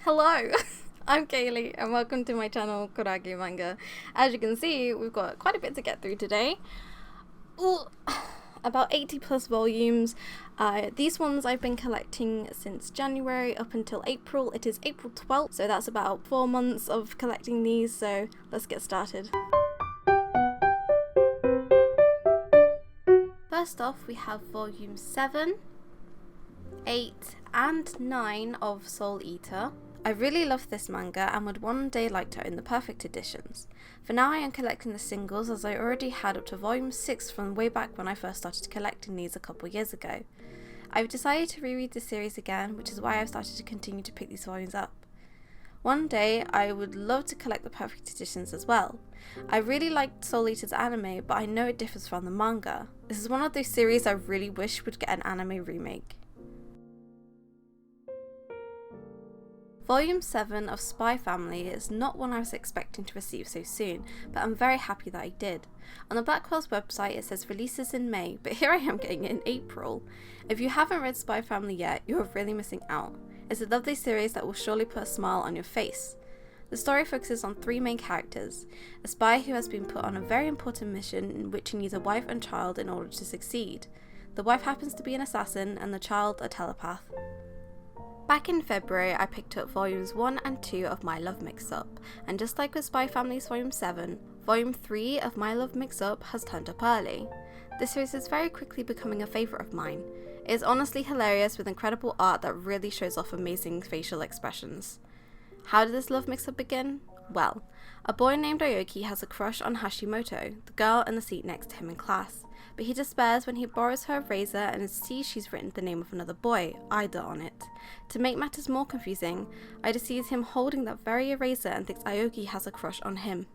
Hello, I'm Kaylee and welcome to my channel Kuragi Manga. As you can see, we've got quite a bit to get through today. Ooh, about 80 plus volumes. These ones I've been collecting since January up until April. It is April 12th, so that's about 4 months of collecting these, so let's get started. First off, we have volume 7, 8 and 9 of Soul Eater. I really love this manga and would one day like to own the perfect editions. For now I am collecting the singles, as I already had up to volume 6 from way back when I first started collecting these a couple years ago. I've decided to reread the series again, which is why I've started to continue to pick these volumes up. One day I would love to collect the perfect editions as well. I really liked Soul Eater's anime, but I know it differs from the manga. This is one of those series I really wish would get an anime remake. Volume 7 of Spy Family is not one I was expecting to receive so soon, but I'm very happy that I did. On the Blackwell's website it says releases in May, but here I am getting it in April. If you haven't read Spy Family yet, you are really missing out. It's a lovely series that will surely put a smile on your face. The story focuses on 3 main characters: a spy who has been put on a very important mission in which he needs a wife and child in order to succeed. The wife happens to be an assassin and the child a telepath. Back in February, I picked up volumes 1 and 2 of My Love Mix-Up, and just like with Spy Family's volume 7, volume 3 of My Love Mix-Up has turned up early. This series is very quickly becoming a favourite of mine. It is honestly hilarious with incredible art that really shows off amazing facial expressions. How did this love mix-up begin? Well, a boy named Aoki has a crush on Hashimoto, the girl in the seat next to him in class, but he despairs when he borrows her eraser and sees she's written the name of another boy, Ida, on it. To make matters more confusing, Ida sees him holding that very eraser and thinks Aoki has a crush on him.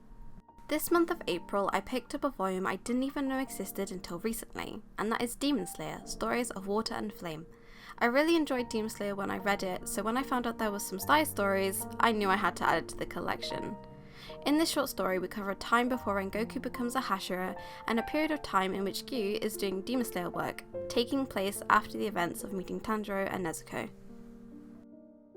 This month of April, I picked up a volume I didn't even know existed until recently, and that is Demon Slayer, Stories of Water and Flame. I really enjoyed Demon Slayer when I read it, so when I found out there was some side stories, I knew I had to add it to the collection. In this short story, we cover a time before Rengoku becomes a Hashira and a period of time in which Gyu is doing Demon Slayer work, taking place after the events of meeting Tanjiro and Nezuko.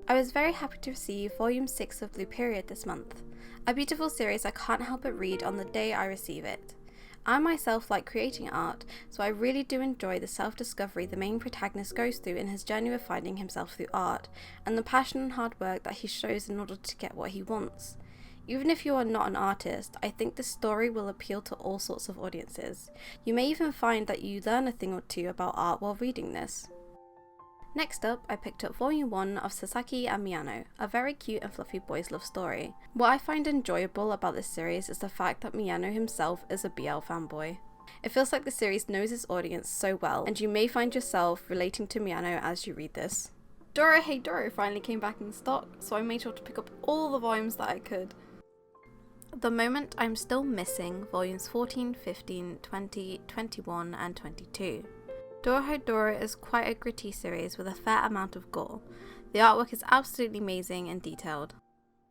I was very happy to receive volume 6 of Blue Period this month, a beautiful series I can't help but read on the day I receive it. I myself like creating art, so I really do enjoy the self-discovery the main protagonist goes through in his journey of finding himself through art, and the passion and hard work that he shows in order to get what he wants. Even if you are not an artist, I think this story will appeal to all sorts of audiences. You may even find that you learn a thing or two about art while reading this. Next up, I picked up volume 1 of Sasaki and Miyano, a very cute and fluffy boys' love story. What I find enjoyable about this series is the fact that Miyano himself is a BL fanboy. It feels like the series knows its audience so well, and you may find yourself relating to Miyano as you read this. Dorohedoro finally came back in stock, so I made sure to pick up all the volumes that I could. At the moment, I'm still missing volumes 14, 15, 20, 21 and 22. Dorohedoro is quite a gritty series with a fair amount of gore. The artwork is absolutely amazing and detailed.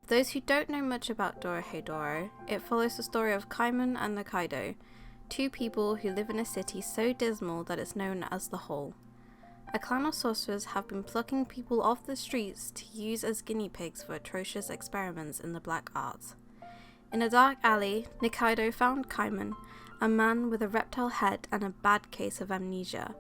For those who don't know much about Dorohedoro, it follows the story of Kaimon and Nakaido, 2 people who live in a city so dismal that it's known as the Hole. A clan of sorcerers have been plucking people off the streets to use as guinea pigs for atrocious experiments in the black arts. In a dark alley, Nakaido found Kaimon, a man with a reptile head and a bad case of amnesia.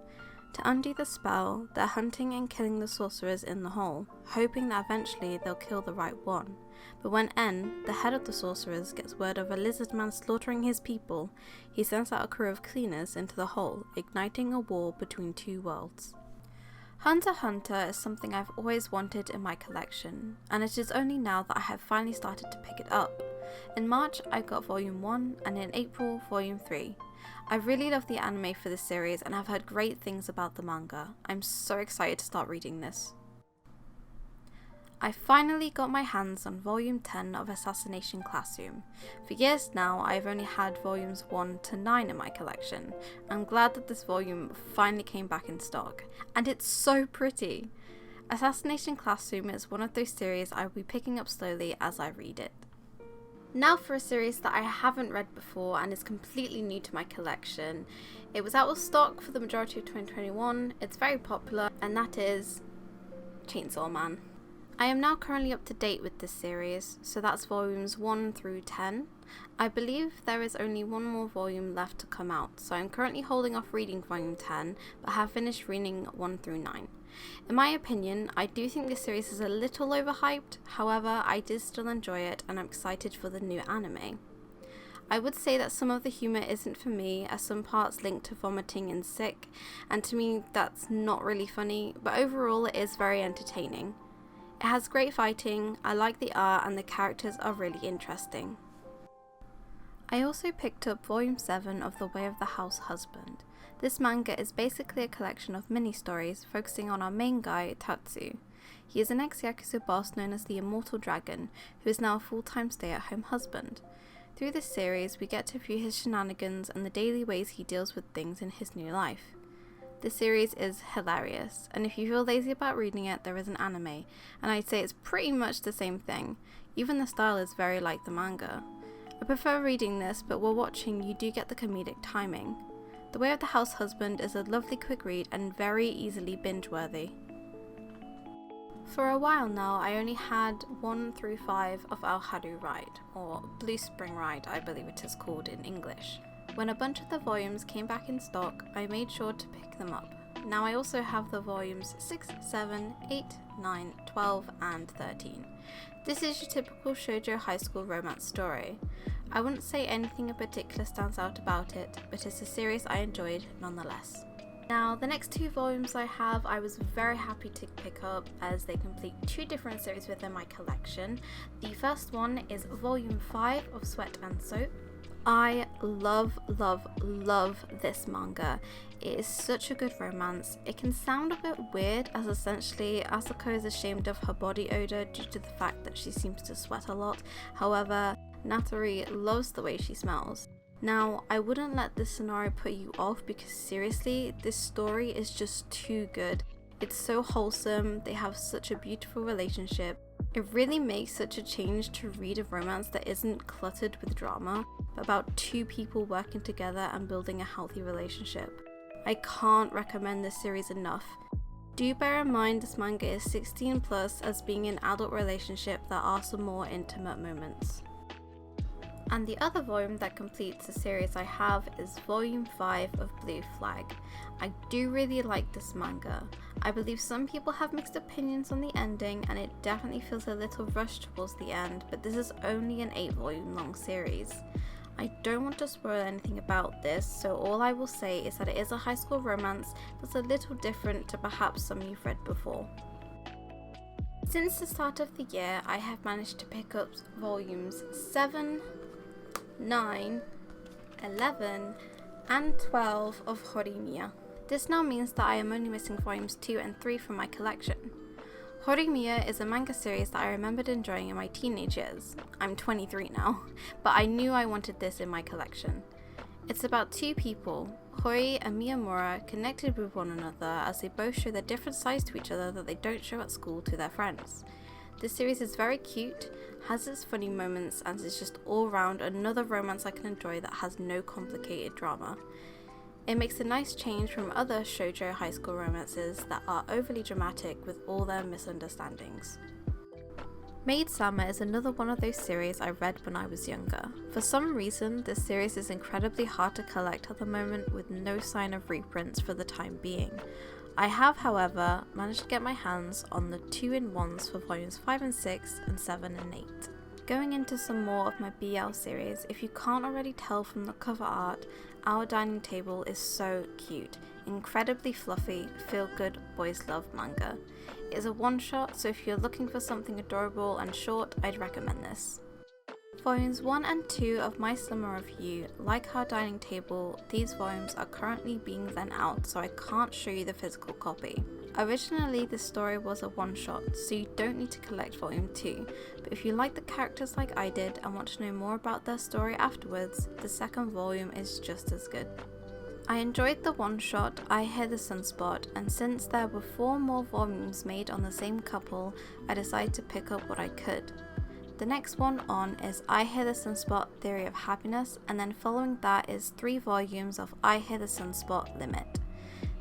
To undo the spell, they're hunting and killing the sorcerers in the hole, hoping that eventually they'll kill the right one. But when En, the head of the sorcerers, gets word of a lizard man slaughtering his people, he sends out a crew of cleaners into the hole, igniting a war between 2 worlds. Hunter x Hunter is something I've always wanted in my collection, and it is only now that I have finally started to pick it up. In March I got volume 1 and in April volume 3. I really love the anime for this series and have heard great things about the manga. I'm so excited to start reading this. I finally got my hands on volume 10 of Assassination Classroom. For years now I've only had volumes 1 to 9 in my collection. I'm glad that this volume finally came back in stock, and it's so pretty. Assassination Classroom is one of those series I will be picking up slowly as I read it. Now for a series that I haven't read before and is completely new to my collection. It was out of stock for the majority of 2021, it's very popular, and that is Chainsaw Man. I am now currently up to date with this series, so that's volumes 1 through 10. I believe there is only one more volume left to come out, so I'm currently holding off reading volume 10, but have finished reading 1 through 9. In my opinion, I do think this series is a little overhyped, however, I did still enjoy it and I'm excited for the new anime. I would say that some of the humour isn't for me, as some parts link to vomiting and sick, and to me that's not really funny, but overall it is very entertaining. It has great fighting, I like the art, and the characters are really interesting. I also picked up volume 7 of The Way of the House Husband. This manga is basically a collection of mini-stories focusing on our main guy, Tatsu. He is an ex-Yakuza boss known as the Immortal Dragon, who is now a full-time stay-at-home husband. Through this series, we get to view his shenanigans and the daily ways he deals with things in his new life. This series is hilarious, and if you feel lazy about reading it, there is an anime, and I'd say it's pretty much the same thing. Even the style is very like the manga. I prefer reading this, but while watching you do get the comedic timing. The Way of the House Husband is a lovely quick read and very easily binge-worthy. For a while now, I only had 1 through 5 of our Haru Ride, or Blue Spring Ride I believe it is called in English. When a bunch of the volumes came back in stock, I made sure to pick them up. Now I also have the volumes 6, 7, 8, 9, 12 and 13. This is your typical shoujo high school romance story. I wouldn't say anything in particular stands out about it, but it's a series I enjoyed nonetheless. Now, the next 2 volumes I was very happy to pick up as they complete 2 different series within my collection. The first one is volume 5 of Sweat and Soap. I love this manga. It is such a good romance. It can sound a bit weird as essentially Asako is ashamed of her body odour due to the fact that she seems to sweat a lot. However, Natori loves the way she smells. Now, I wouldn't let this scenario put you off because seriously, this story is just too good. It's so wholesome, they have such a beautiful relationship. It really makes such a change to read a romance that isn't cluttered with drama, but about 2 people working together and building a healthy relationship. I can't recommend this series enough. Do bear in mind this manga is 16 plus, as being an adult relationship there are some more intimate moments. And the other volume that completes the series I have is volume 5 of Blue Flag. I do really like this manga. I believe some people have mixed opinions on the ending and it definitely feels a little rushed towards the end, but this is only an 8 volume long series. I don't want to spoil anything about this, so all I will say is that it is a high school romance that's a little different to perhaps some you've read before. Since the start of the year, I have managed to pick up volumes 7, 9, 11 and 12 of Horimiya. This now means that I am only missing volumes 2 and 3 from my collection. Horimiya is a manga series that I remembered enjoying in my teenage years. I'm 23 now, but I knew I wanted this in my collection. It's about 2 people, Hori and Miyamura, connected with one another as they both show their different sides to each other that they don't show at school to their friends. This series is very cute, has its funny moments, and is just all round another romance I can enjoy that has no complicated drama. It makes a nice change from other shoujo high school romances that are overly dramatic with all their misunderstandings. Maid Sama is another one of those series I read when I was younger. For some reason, this series is incredibly hard to collect at the moment with no sign of reprints for the time being. I have, however, managed to get my hands on the 2-in-1s for volumes 5 and 6 and 7 and 8. Going into some more of my BL series, if you can't already tell from the cover art, Our Dining Table is so cute, incredibly fluffy, feel-good boys love manga. It is a one-shot, so if you're looking for something adorable and short, I'd recommend this. Volumes 1 and 2 of My Summer Review, like Our Dining Table, these volumes are currently being lent out, so I can't show you the physical copy. Originally, this story was a one-shot, so you don't need to collect volume 2, but if you like the characters like I did and want to know more about their story afterwards, the second volume is just as good. I enjoyed the one-shot I Hear the Sunspot, and since there were 4 more volumes made on the same couple, I decided to pick up what I could. The next one on is I Hear the Sunspot Theory of Happiness, and then following that is 3 volumes of I Hear the Sunspot Limit.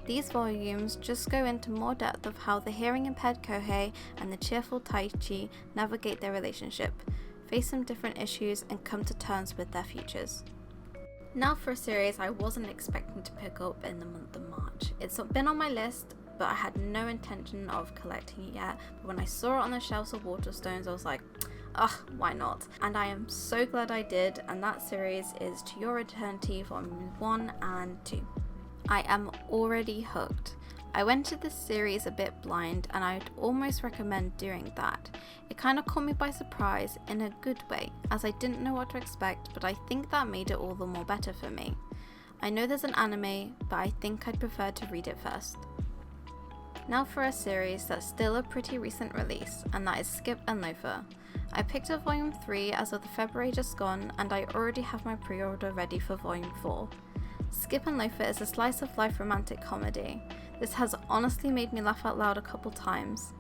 These volumes just go into more depth of how the hearing impaired Kohei and the cheerful Taichi navigate their relationship, face some different issues, and come to terms with their futures. Now for a series I wasn't expecting to pick up in the month of March. It's been on my list, but I had no intention of collecting it yet. But when I saw it on the shelves of Waterstones, I was like, why not? And I am so glad I did, and that series is To Your Eternity Volume 1 and 2. I am already hooked. I went to this series a bit blind, and I'd almost recommend doing that. It kind of caught me by surprise in a good way, as I didn't know what to expect, but I think that made it all the more better for me. I know there's an anime, but I think I'd prefer to read it first. Now for a series that's still a pretty recent release, and that is Skip and Loafer. I picked up Volume 3 as of the February just gone, and I already have my pre-order ready for Volume 4. Skip and Loafer is a slice of life romantic comedy. This has honestly made me laugh out loud a couple times.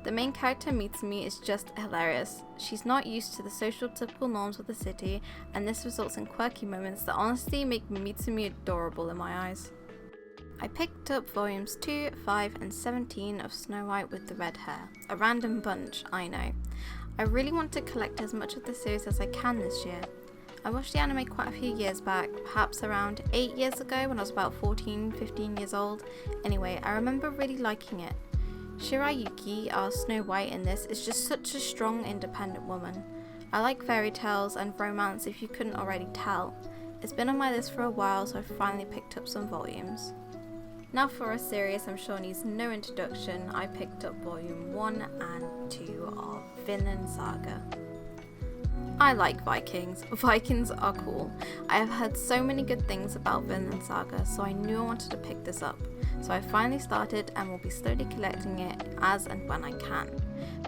The main character Mitsumi is just hilarious. She's not used to the social typical norms of the city, and this results in quirky moments that honestly make Mitsumi adorable in my eyes. I picked up volumes 2, 5 and 17 of Snow White with the Red Hair. A random bunch, I know. I really want to collect as much of the series as I can this year. I watched the anime quite a few years back, perhaps around 8 years ago when I was about 14, 15 years old. Anyway, I remember really liking it. Shirayuki, our Snow White in this, is just such a strong, independent woman. I like fairy tales and romance if you couldn't already tell. It's been on my list for a while, so I finally picked up some volumes. Now for a series I'm sure needs no introduction, I picked up volume 1 and 2 of Vinland Saga. I like Vikings. Vikings are cool. I have heard so many good things about Vinland Saga, so I knew I wanted to pick this up. So I finally started and will be slowly collecting it as and when I can.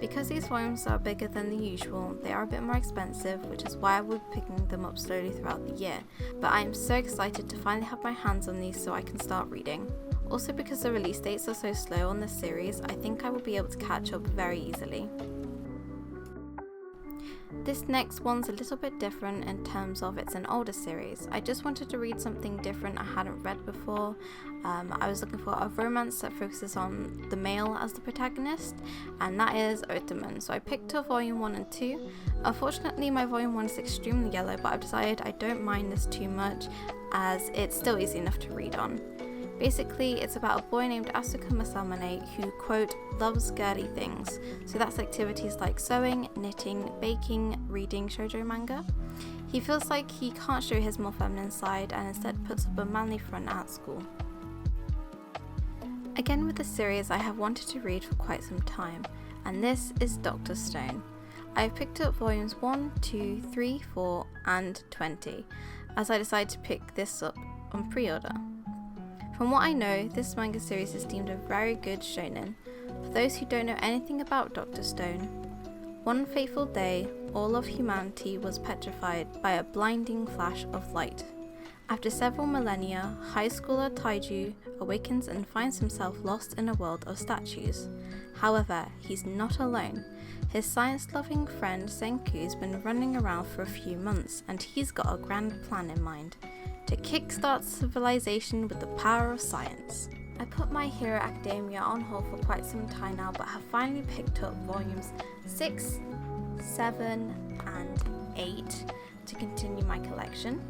Because these volumes are bigger than the usual, they are a bit more expensive, which is why I will be picking them up slowly throughout the year. But I am so excited to finally have my hands on these so I can start reading. Also because the release dates are so slow on this series, I think I will be able to catch up very easily. This next one's a little bit different in terms of it's an older series. I just wanted to read something different I hadn't read before. I was looking for a romance that focuses on the male as the protagonist, and that is Otomen. So I picked up volume 1 and 2. Unfortunately, my volume 1 is extremely yellow, but I've decided I don't mind this too much as it's still easy enough to read on. Basically, it's about a boy named Asuka Masamane who, quote, loves girly things. So that's activities like sewing, knitting, baking, reading shoujo manga. He feels like he can't show his more feminine side and instead puts up a manly front at school. Again with the series I have wanted to read for quite some time, and this is Dr. Stone. I have picked up volumes 1, 2, 3, 4 and 20 as I decided to pick this up on pre-order. From what I know, this manga series is deemed a very good shounen. For those who don't know anything about Dr. Stone, one fateful day, all of humanity was petrified by a blinding flash of light. After several millennia, high schooler Taiju awakens and finds himself lost in a world of statues. However, he's not alone. His science-loving friend Senku's been running around for a few months, and he's got a grand plan in mind. To kickstart civilization with the power of science. I put My Hero Academia on hold for quite some time now, but have finally picked up volumes 6, 7 and 8 to continue my collection.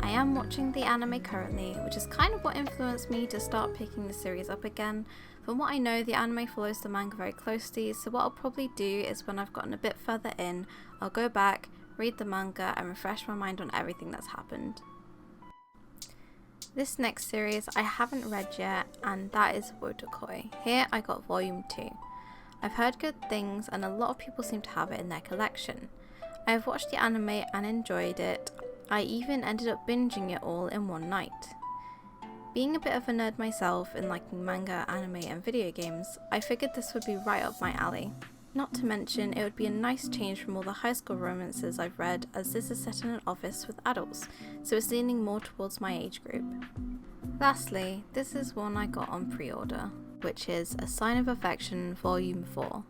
I am watching the anime currently, which is kind of what influenced me to start picking the series up again. From what I know, the anime follows the manga very closely, so what I'll probably do is when I've gotten a bit further in, I'll go back, read the manga and refresh my mind on everything that's happened. This next series I haven't read yet, and that is Wotakoi. Here I got volume 2. I've heard good things and a lot of people seem to have it in their collection. I have watched the anime and enjoyed it. I even ended up binging it all in one night. Being a bit of a nerd myself in liking manga, anime and video games, I figured this would be right up my alley. Not to mention, it would be a nice change from all the high school romances I've read, as this is set in an office with adults, so it's leaning more towards my age group. Lastly, this is one I got on pre-order, which is A Sign of Affection Volume 4.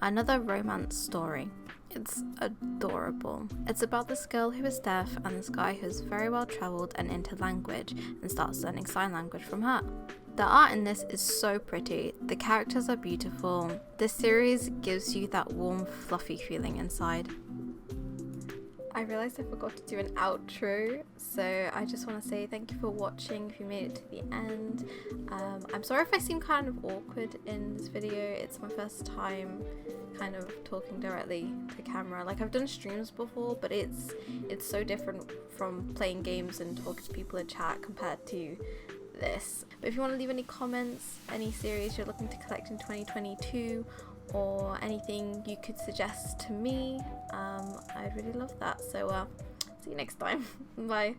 Another romance story. It's adorable. It's about this girl who is deaf and this guy who is very well travelled and into language and starts learning sign language from her. The art in this is so pretty, the characters are beautiful. This series gives you that warm, fluffy feeling inside. I realised I forgot to do an outro, so I just want to say thank you for watching if you made it to the end. I'm sorry if I seem kind of awkward in this video. It's my first time kind of talking directly to camera. Like, I've done streams before, but it's so different from playing games and talking to people in chat compared to this. But if you want to leave any comments, any series you're looking to collect in 2022, or anything you could suggest to me, I'd really love that. So see you next time. Bye.